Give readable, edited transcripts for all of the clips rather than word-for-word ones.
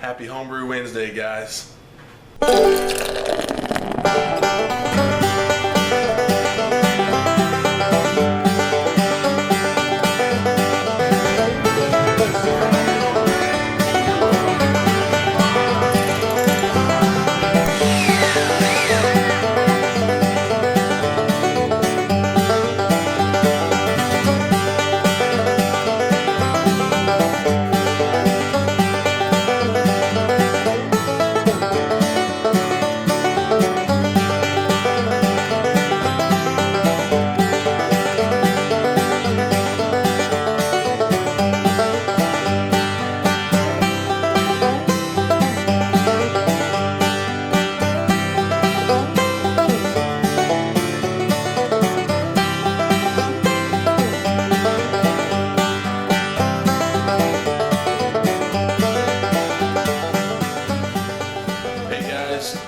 Happy Homebrew Wednesday, guys.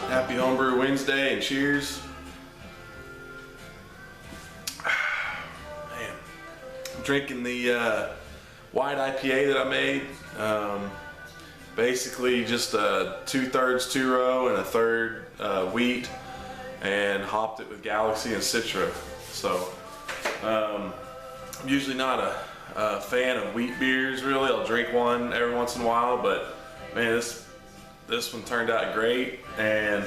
Happy Homebrew Wednesday and cheers. Man, I'm drinking the white IPA that I made. Basically just 2/3 two-row and 1/3 wheat, and hopped it with Galaxy and Citra. So I'm usually not a fan of wheat beers really. I'll drink one every once in a while, but man, this one turned out great, and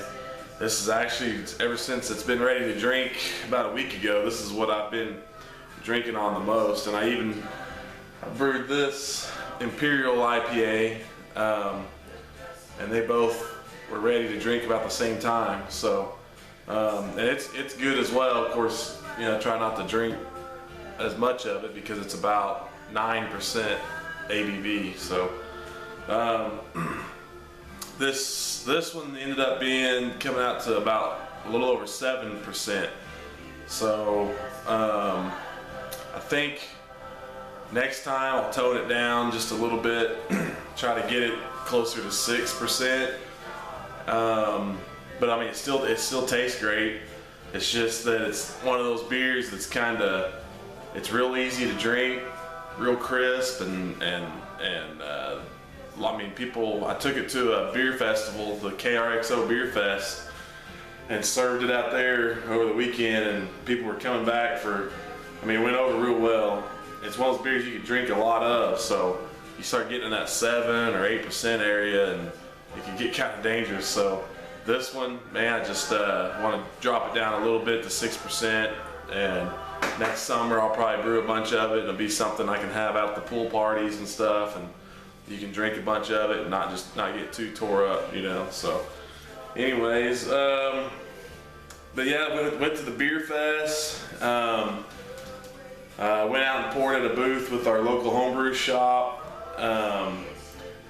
this is actually, ever since it's been ready to drink about a week ago, this is what I've been drinking on the most. And I brewed this Imperial IPA, and they both were ready to drink about the same time. So, and it's good as well. Of course, you know, try not to drink as much of it because it's about 9% ABV. So, This one ended up coming out to about a little over 7%. So I think next time I'll tone it down just a little bit, try to get it closer to 6%. But I mean, it still tastes great. It's just that it's one of those beers that's it's real easy to drink, real crisp, and I mean, I took it to a beer festival, the KRXO BeerFest, and served it out there over the weekend, and people were coming back it went over real well. It's one of those beers you can drink a lot of, so you start getting in that 7 or 8% area, and it can get kind of dangerous. So this one, man, I just want to drop it down a little bit to 6%, and next summer I'll probably brew a bunch of it, and it'll be something I can have out at the pool parties and stuff, and you can drink a bunch of it and not get too tore up, you know. So anyways, but yeah, went to the BeerFest. Went out and poured at a booth with our local homebrew shop,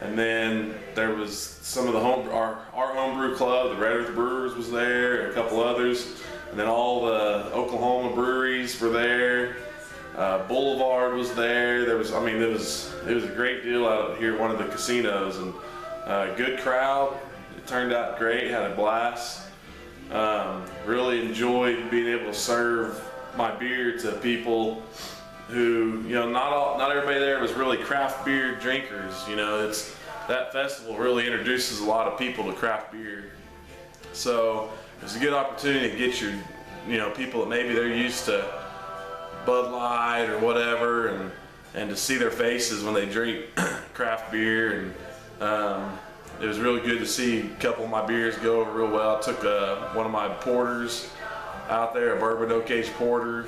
and then there was some of our homebrew club, the Red Earth Brewers was there, and a couple others, and then all the Oklahoma breweries were there. Boulevard was there. It was a great deal out here at one of the casinos, and good crowd. It turned out great. Had a blast. Really enjoyed being able to serve my beer to people who, you know, not everybody there was really craft beer drinkers. You know, that festival really introduces a lot of people to craft beer. So it's a good opportunity to get people that maybe they're used to Bud Light or whatever, and to see their faces when they drink craft beer. And it was really good to see a couple of my beers go over real well. I took one of my porters out there, a bourbon oak aged porter.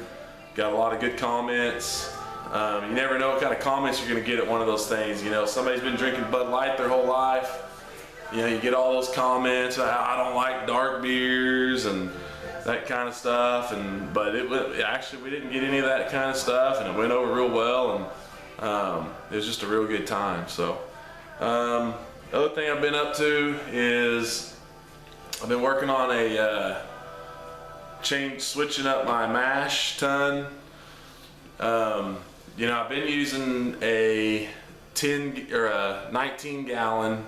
Got a lot of good comments. You never know what kind of comments you're going to get at one of those things. You know, somebody's been drinking Bud Light their whole life. You know, you get all those comments, I don't like dark beers and that kind of stuff, but actually we didn't get any of that kind of stuff, and it went over real well, and it was just a real good time. So the other thing I've been up to is I've been working on switching up my Mashtun. You know, I've been using a 19 gallon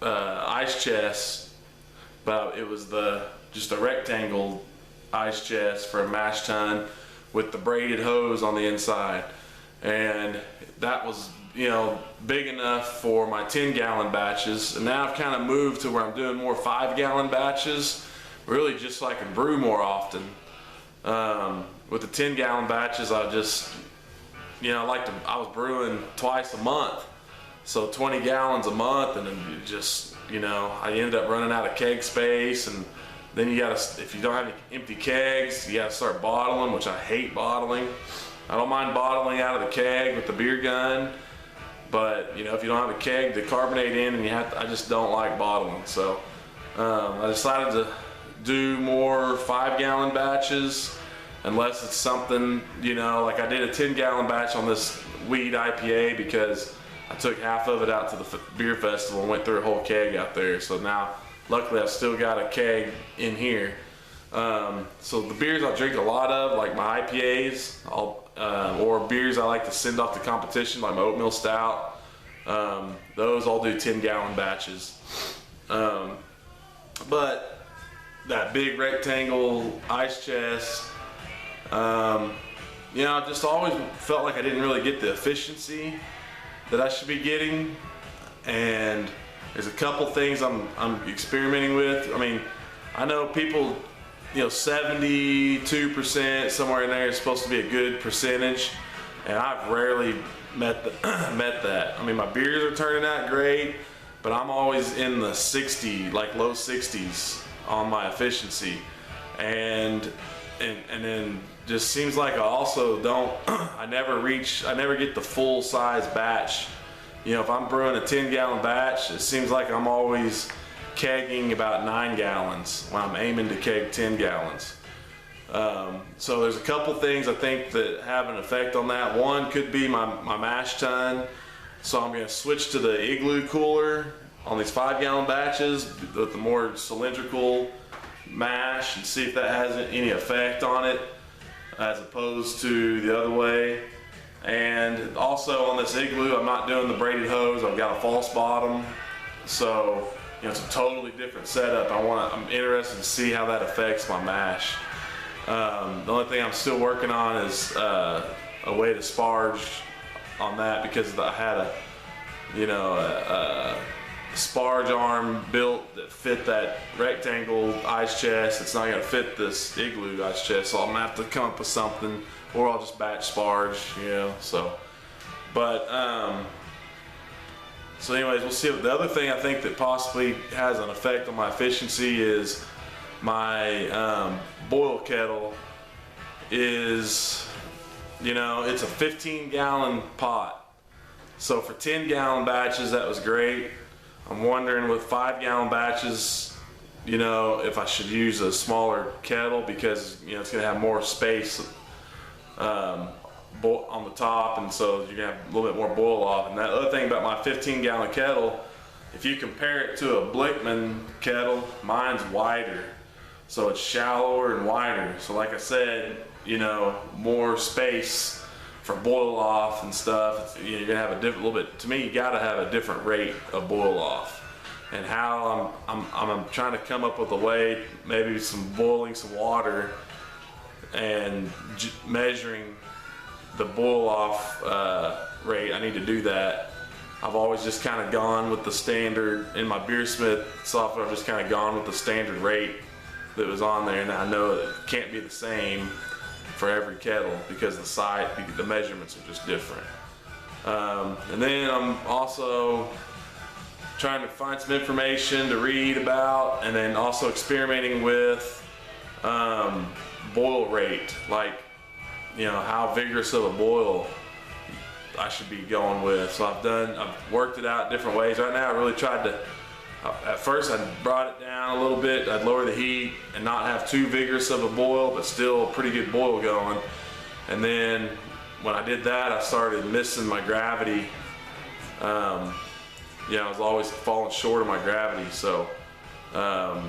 ice chest. But it was just a rectangle ice chest for a Mashtun with the braided hose on the inside, and that was you know, big enough for my 10-gallon batches, and now I've kind of moved to where I'm doing more 5-gallon batches, really just so I can brew more often. With the 10-gallon batches, I just, you know, I was brewing twice a month, so 20 gallons a month, and then just, you know, I ended up running out of keg space, and then you gotta, if you don't have any empty kegs, you gotta start bottling, which I hate bottling. I don't mind bottling out of the keg with the beer gun, but you know, if you don't have a keg to carbonate in, and I just don't like bottling. So I decided to do more 5-gallon batches, unless it's something, you know, like I did a 10-gallon batch on this weed IPA because I took half of it out to the beer festival and went through a whole keg out there. So now, luckily, I've still got a keg in here. So the beers I drink a lot of, like my IPAs, or beers I like to send off to competition, like my oatmeal stout, those I'll do 10-gallon batches. But that big rectangle ice chest, you know, I just always felt like I didn't really get the efficiency that I should be getting, and there's a couple things I'm experimenting with. I mean, I know people, you know, 72% somewhere in there is supposed to be a good percentage, and I've rarely met that. I mean, my beers are turning out great, but I'm always in the 60, like low 60s on my efficiency, and then just seems like I also don't, I never get the full size batch. You know, if I'm brewing a 10-gallon batch, it seems like I'm always kegging about 9 gallons when I'm aiming to keg 10 gallons. So there's a couple things I think that have an effect on that. One could be my mash tun. So I'm going to switch to the igloo cooler on these 5-gallon batches with the more cylindrical mash and see if that has any effect on it as opposed to the other way. And also on this igloo, I'm not doing the braided hose. I've got a false bottom, so you know, it's a totally different setup. I'm interested to see how that affects my mash. The only thing I'm still working on is a way to sparge on that, because I had a sparge arm built that fit that rectangle ice chest. It's not going to fit this igloo ice chest, so I'm going to have to come up with something, or I'll just batch sparge, you know. So, but so anyways, we'll see. The other thing I think that possibly has an effect on my efficiency is my boil kettle is, you know, it's a 15-gallon pot. So for 10-gallon batches, that was great. I'm wondering with 5-gallon batches, you know, if I should use a smaller kettle, because, you know, it's going to have more space on the top, and so you're going to have a little bit more boil off. And that other thing about my 15-gallon kettle, if you compare it to a Blickman kettle, mine's wider. So it's shallower and wider. So like I said, you know, more space for boil off and stuff. You're gonna have a different, little bit. To me, you gotta have a different rate of boil off. And how I'm trying to come up with a way, maybe boiling some water and measuring the boil off rate. I need to do that. I've always just kind of gone with the standard in my BeerSmith software. I've just kind of gone with the standard rate that was on there, and I know it can't be the same for every kettle because the measurements are just different. And then I'm also trying to find some information to read about, and then also experimenting with boil rate, like, you know, how vigorous of a boil I should be going with. So I've worked it out different ways. Right now I really tried to, at first I brought it down a little bit. I'd lower the heat and not have too vigorous of a boil, but still a pretty good boil going. And then when I did that, I started missing my gravity. I was always falling short of my gravity. So I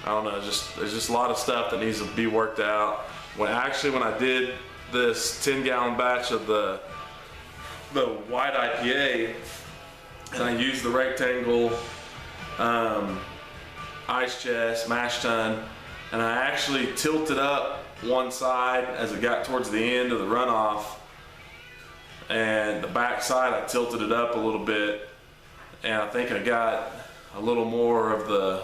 don't know, there's just a lot of stuff that needs to be worked out. When I did this 10-gallon batch of the white IPA, and I used the rectangle ice chest, Mashtun, and I actually tilted up one side as it got towards the end of the runoff, and the back side I tilted it up a little bit, and I think I got a little more of the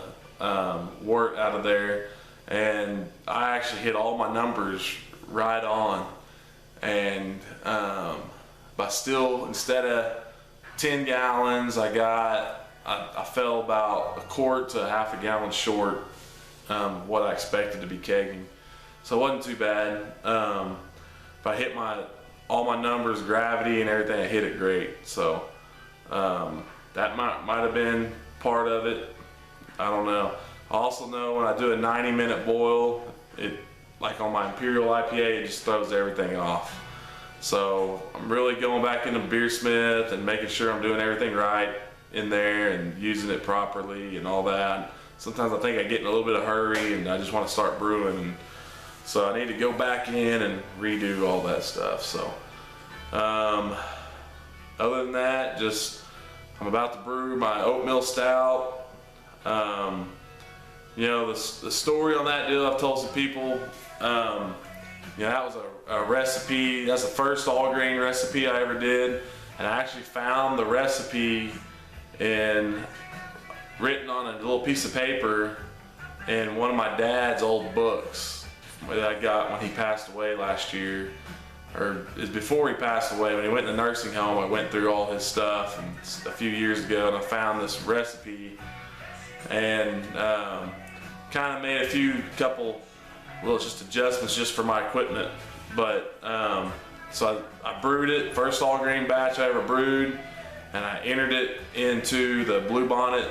wort out of there, and I actually hit all my numbers right on. And but still, instead of 10 gallons, I fell about a quart to half a gallon short what I expected to be kegging. So it wasn't too bad. But I hit all my numbers, gravity and everything, I hit it great. So that might have been part of it. I don't know. I also know when I do a 90-minute boil, like on my Imperial IPA, it just throws everything off. So I'm really going back into Beersmith and making sure I'm doing everything right in there and using it properly and all that. Sometimes I think I get in a little bit of hurry and I just want to start brewing, and so I need to go back in and redo all that stuff. So other than that, just I'm about to brew my oatmeal stout. You know, the story on that deal, I've told some people, you know, that was a recipe, that's the first all grain recipe I ever did, and I actually found the recipe written on a little piece of paper in one of my dad's old books that I got when he passed away last year, or is before he passed away. When he went in the nursing home, I went through all his stuff and a few years ago, and I found this recipe and kind of made a couple just adjustments just for my equipment. But so I brewed it, first all grain batch I ever brewed, and I entered it into the Blue Bonnet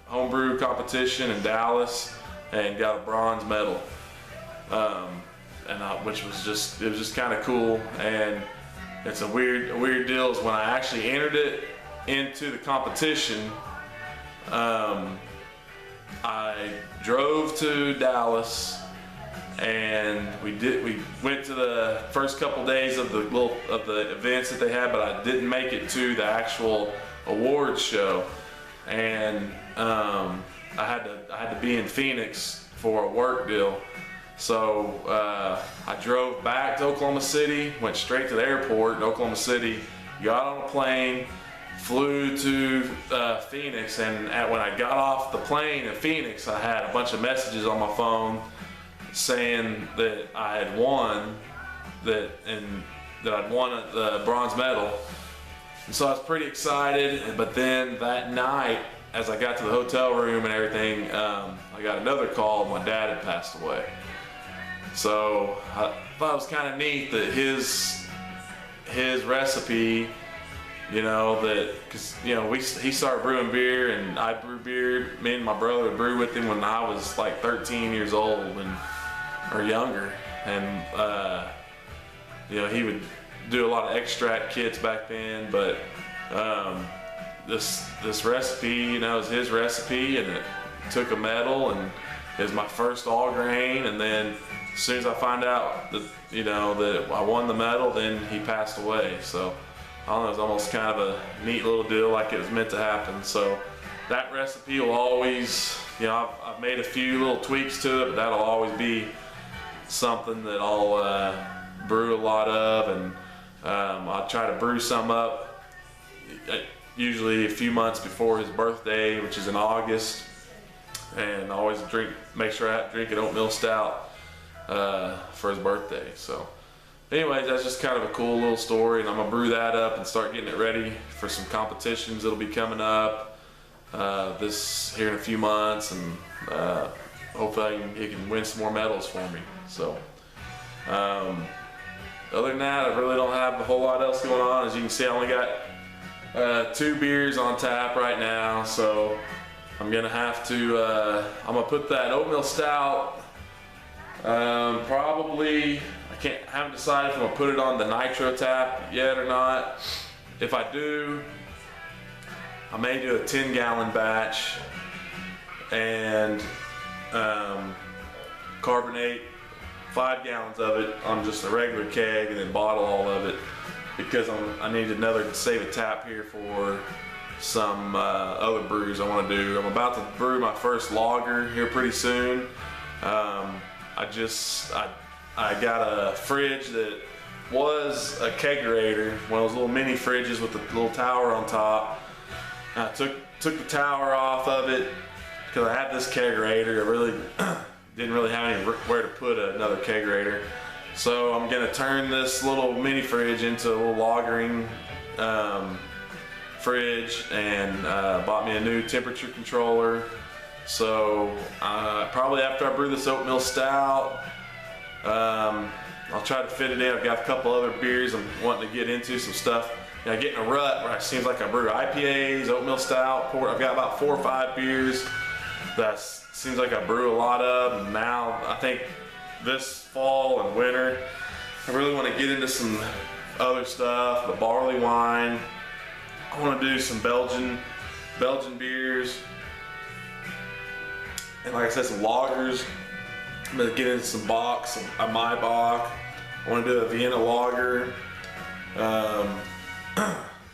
homebrew competition in Dallas and got a bronze medal. Which was just kind of cool. And it's a weird deal is when I actually entered it into the competition, I drove to Dallas and we went to the first couple days of the events that they had, but I didn't make it to the actual awards show, and I had to be in Phoenix for a work deal. So I drove back to Oklahoma City, went straight to the airport in Oklahoma City, got on a plane, flew to Phoenix, and when I got off the plane in Phoenix, I had a bunch of messages on my phone saying that I had won the bronze medal. And so I was pretty excited, but then that night, as I got to the hotel room and everything, I got another call. My dad had passed away. So I thought it was kind of neat that his recipe, you know, because you know he started brewing beer and I brew beer. Me and my brother would brew with him when I was like 13 years old or younger, and you know, he would do a lot of extract kits back then. But this recipe, you know, is his recipe, and it took a medal, and it was my first all grain. And then as soon as I find out that, you know, that I won the medal, then he passed away. So I don't know, it was almost kind of a neat little deal, like it was meant to happen. So that recipe will always, you know, I've made a few little tweaks to it, but that'll always be something that I'll brew a lot of, and I'll try to brew some up usually a few months before his birthday, which is in August, and I always make sure I drink an oatmeal stout for his birthday. So anyways, that's just kind of a cool little story, and I'm gonna brew that up and start getting it ready for some competitions that'll be coming up this here in a few months, and hopefully he can win some more medals for me. So other than that, I really don't have a whole lot else going on. As you can see, I only got 2 beers on tap right now, so I'm gonna have to I'm gonna put that oatmeal stout probably, haven't decided if I'm gonna put it on the nitro tap yet or not. If I do, I may do a 10-gallon batch and carbonate 5 gallons of it on just a regular keg and then bottle all of it, because I need to save a tap here for some other brews I want to do. I'm about to brew my first lager here pretty soon. I got a fridge that was a kegerator, one of those little mini fridges with the little tower on top. I took the tower off of it because I had this kegerator. I really didn't really have anywhere to put another kegerator. So I'm gonna turn this little mini fridge into a little lagering fridge, and bought me a new temperature controller. So probably after I brew this oatmeal stout, I'll try to fit it in. I've got a couple other beers I'm wanting to get into, some stuff. I get in a rut where it seems like I brew IPAs, oatmeal stout, port. I've got about 4 or 5 beers that seems like I brew a lot of. And now I think this fall and winter, I really want to get into some other stuff, the barley wine. I want to do some Belgian beers. And like I said, some lagers. I'm going to get into some Bocks, a Maibach. I want to do a Vienna lager.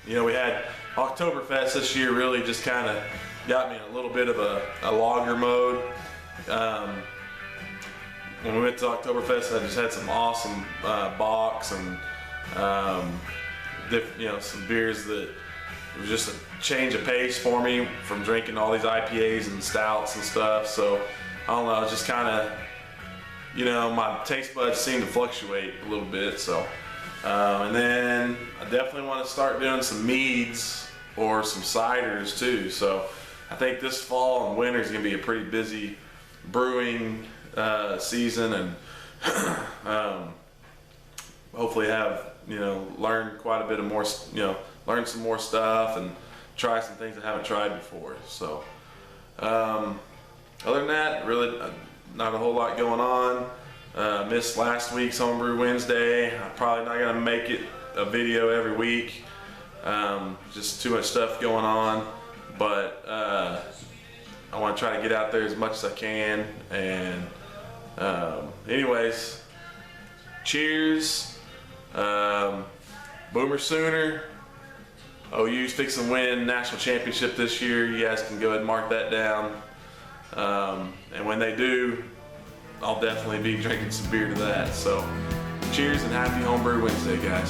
You know, we had Oktoberfest this year, really just kind of got me in a little bit of a lager mode. When we went to Oktoberfest, I just had some awesome Bocks and you know, some beers that it was just a change of pace for me from drinking all these IPAs and stouts and stuff. So I don't know, it's just kind of, you know, my taste buds seem to fluctuate a little bit. So and then I definitely want to start doing some meads or some ciders too. So I think this fall and winter is going to be a pretty busy brewing season, and hopefully have, you know, learn quite a bit of more, you know, learn some more stuff and try some things I haven't tried before. So other than that, really not a whole lot going on. Missed last week's Homebrew Wednesday. I'm probably not gonna make it a video every week. Just too much stuff going on, but I want to try to get out there as much as I can. And anyways, cheers. Boomer Sooner. OU's fixing to win national championship this year. You guys can go ahead and mark that down. And when they do, I'll definitely be drinking some beer to that. So cheers and happy Homebrew Wednesday, guys.